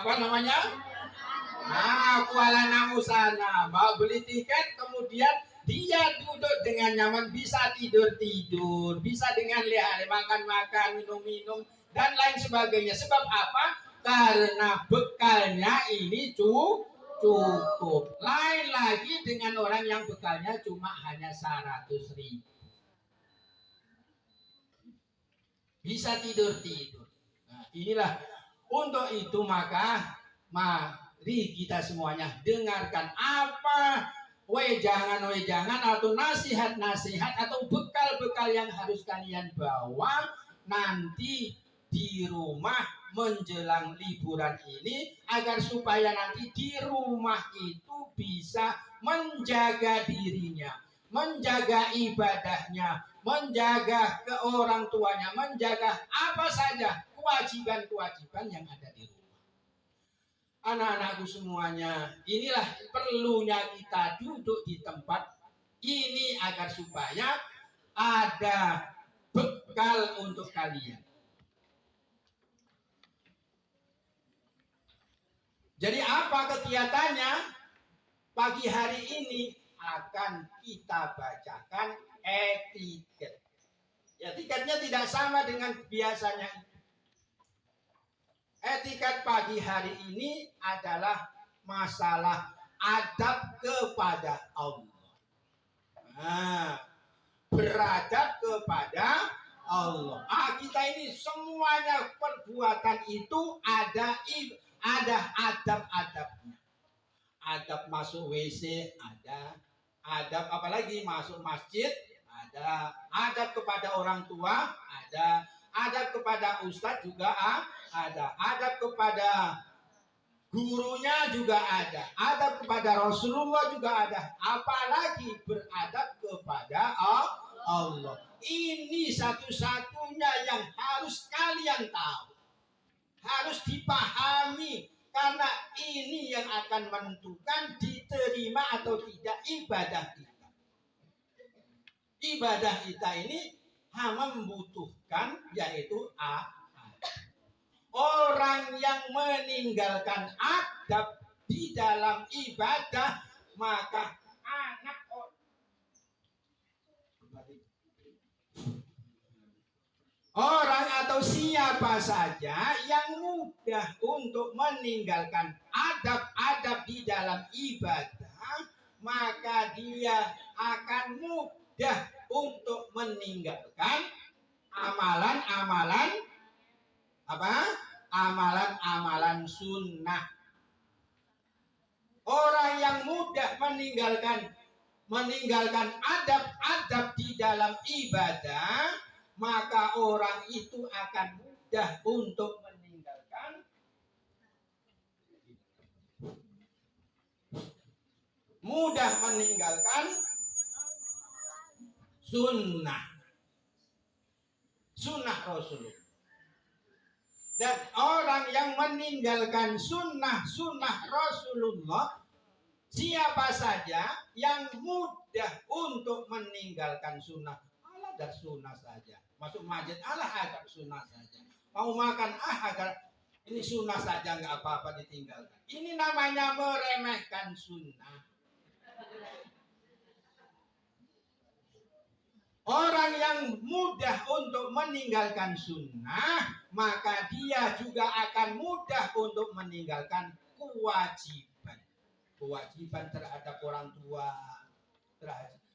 Apa namanya? Nah, kuala namu sana. Mau beli tiket, kemudian dia duduk dengan nyaman, bisa tidur-tidur, bisa dengan leha-leha, makan-makan, minum-minum, dan lain sebagainya. Sebab apa? Karena bekalnya ini cukup. Lain lagi dengan orang yang bekalnya cuma hanya 100.000. Bisa tidur-tidur. Nah, inilah untuk itu maka mari kita semuanya dengarkan apa wejangan-wejangan atau nasihat-nasihat atau bekal-bekal yang harus kalian bawa nanti di rumah menjelang liburan ini, agar supaya nanti di rumah itu bisa menjaga dirinya, menjaga ibadahnya, menjaga ke orang tuanya, menjaga apa saja kewajiban-kewajiban yang ada di rumah. Anak-anakku semuanya, inilah perlunya kita duduk di tempat ini agar supaya ada bekal untuk kalian. Jadi apa kegiatannya? Pagi hari ini akan kita bacakan etiket. Etiketnya tidak sama dengan biasanya. Etiket pagi hari ini adalah masalah adab kepada Allah. Nah, beradab kepada Allah. Kita ini semuanya perbuatan itu ada adab-adabnya. Adab masuk WC ada, adab apalagi masuk masjid ada, adab kepada orang tua ada, adab kepada ustadz juga ada, adab kepada gurunya juga ada, adab kepada Rasulullah juga ada, apalagi beradab kepada Allah. Ini satu-satunya yang harus kalian tahu, harus dipahami, karena ini yang akan menentukan diterima atau tidak ibadah kita. Ibadah kita ini membutuhkan yaitu orang yang meninggalkan adab di dalam ibadah, maka orang atau siapa saja yang mudah untuk meninggalkan adab-adab di dalam ibadah, maka dia akan mudah untuk meninggalkan amalan-amalan amalan-amalan sunnah. Orang yang mudah meninggalkan adab-adab di dalam ibadah, maka orang itu akan mudah untuk meninggalkan sunnah Rasulullah. Dan orang yang meninggalkan sunnah Rasulullah, siapa saja yang mudah untuk meninggalkan sunnah, agar sunnah saja. Masuk masjid agar sunnah saja. Mau makan agar ini sunnah saja, nggak apa-apa ditinggalkan. Ini namanya meremehkan sunnah. Orang yang mudah untuk meninggalkan sunnah, maka dia juga akan mudah untuk meninggalkan kewajiban terhadap orang tua,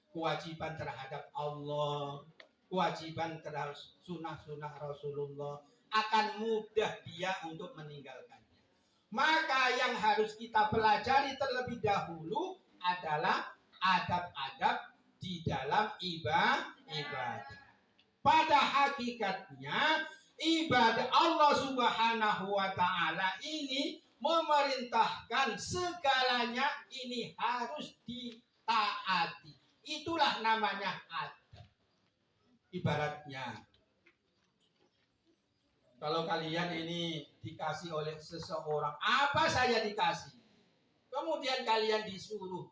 kewajiban terhadap Allah, kewajiban terhadap sunnah Rasulullah, akan mudah dia untuk meninggalkannya. Maka yang harus kita pelajari terlebih dahulu adalah adab-adab di dalam ibadah. Pada hakikatnya ibadah Allah Subhanahu wa ta'ala ini memerintahkan segalanya ini harus ditaati. Itulah namanya adab. Ibaratnya kalau kalian ini dikasih oleh seseorang, apa saja dikasih, kemudian kalian disuruh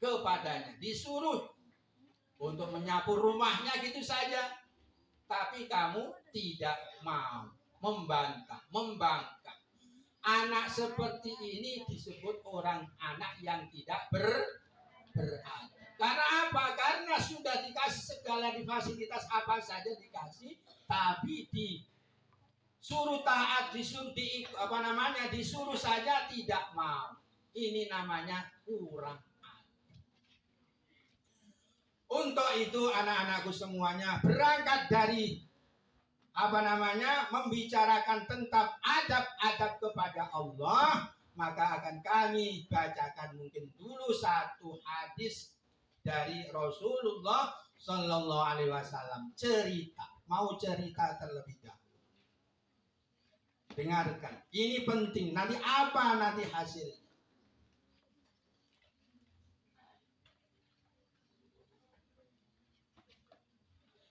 kepadanya, disuruh untuk menyapu rumahnya gitu saja, tapi kamu tidak mau membantah, membangkang. Anak seperti ini disebut orang anak yang tidak berakal. Karena apa? Karena sudah dikasih segala di fasilitas apa saja dikasih, tapi disuruh taat, disuruh disuruh saja tidak mau. Ini namanya kurang. Untuk itu anak-anakku semuanya berangkat dari membicarakan tentang adab-adab kepada Allah, maka akan kami bacakan mungkin dulu satu hadis dari Rasulullah Sallallahu Alaihi Wasallam. Mau cerita terlebih dahulu. Dengarkan, ini penting. Nanti hasilnya?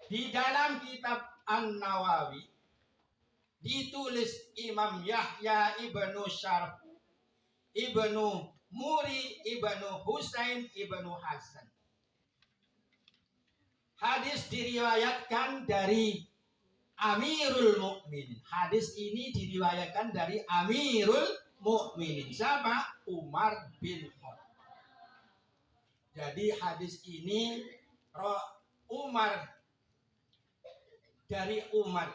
Di dalam kitab An-Nawawi ditulis Imam Yahya ibnu Syarf ibnu Muri ibnu Husain ibnu Hasan. Hadis diriwayatkan dari Amirul Mukminin. Hadis ini diriwayatkan dari Amirul Mukminin. Siapa? Umar bin Khattab. Jadi hadis ini dari Umar.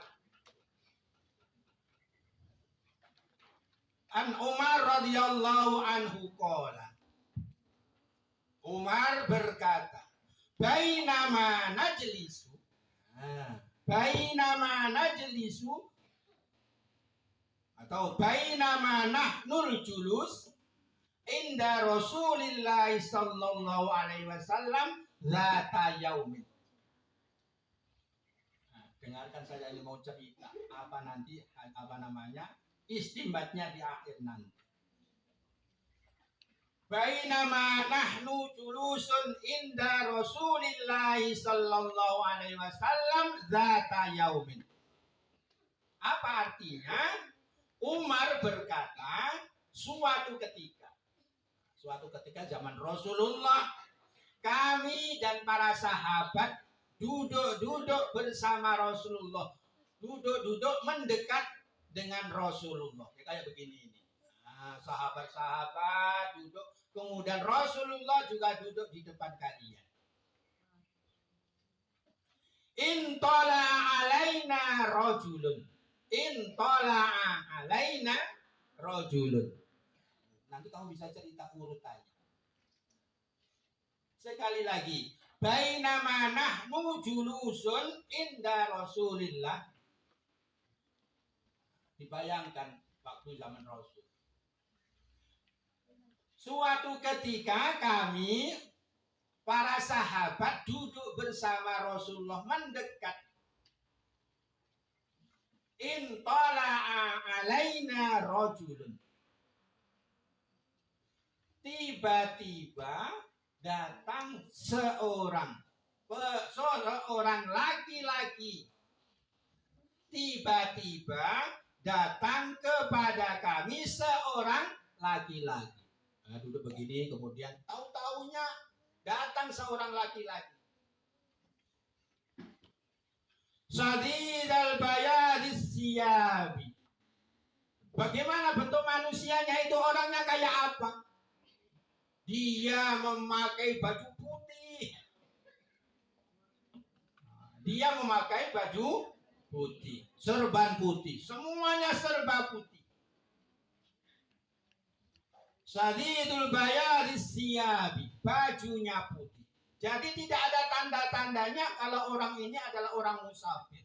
An Umar radhiyallahu anhu qala. Umar berkata, bainama najlisu atau bainama nahnul julus inda Rasulillah sallallahu alaihi wasallam zata yaumin. Dengarkan saja, ini mau cerita istimbatnya di akhir nanti. Bainama nahnu julusun inda Rasulillah sallallahu alaihi wasallam zata yaumin. Apa artinya? Umar berkata, suatu ketika zaman Rasulullah, kami dan para sahabat duduk bersama Rasulullah, duduk mendekat dengan Rasulullah, kayak begini ini. Nah, sahabat-sahabat duduk, kemudian Rasulullah juga duduk di depan kalian. Intola'a alaina rajulun. Nanti kamu bisa cerita urutannya. Sekali lagi, bainama nahnu julusun inda Rasulillah. Dibayangkan waktu zaman Rasul. Suatu ketika kami para sahabat duduk bersama Rasulullah mendekat. Intola'a alaina rajulun. Tiba-tiba datang seorang laki-laki. Tiba-tiba datang kepada kami seorang laki-laki. Nah, duduk begini, kemudian tahu-taunya datang seorang laki-laki. Sadidal bayadis siyabi. Bagaimana bentuk manusianya itu, orangnya kayak apa? Dia memakai baju putih. Serban putih. Semuanya serba putih. Sadidul bayadis siyabi. Bajunya putih. Jadi tidak ada tanda-tandanya kalau orang ini adalah orang musafir.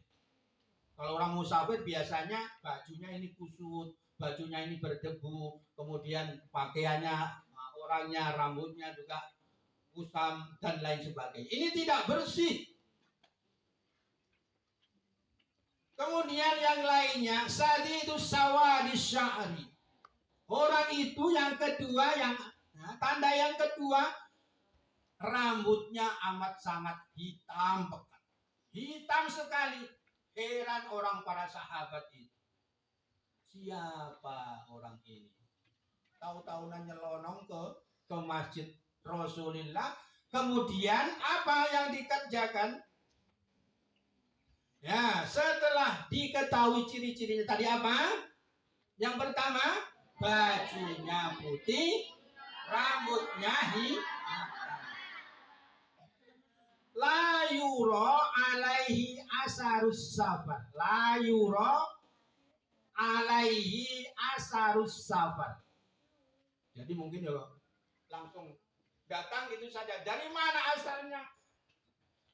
Kalau orang musafir biasanya bajunya ini kusut, bajunya ini berdebu, kemudian pakaiannya, orangnya, rambutnya juga kusam dan lain sebagainya. Ini tidak bersih. Kemudian yang lainnya, sadidus sawadis sya'ri. Orang itu yang kedua, tanda yang kedua, rambutnya amat sangat hitam pekat. Hitam sekali. Heran orang para sahabat itu. Siapa orang ini? Tahu-tahunan nyelonong ke masjid Rasulullah. Kemudian apa yang dikerjakan? Ya, setelah diketahui ciri-cirinya tadi apa? Yang pertama, bajunya putih, rambutnya hitam. La yura alaihi asarus safar. La yura alaihi asarus safar. Jadi mungkin ya langsung datang gitu saja. Dari mana asalnya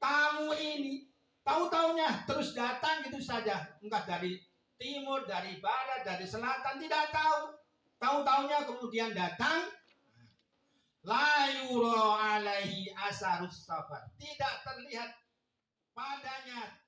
tamu ini? Tahu-taunya terus datang gitu saja. Enggak dari timur, dari barat, dari selatan, tidak tahu. Tahu-taunya kemudian datang. La yura alaihi asarus safar. Tidak terlihat padanya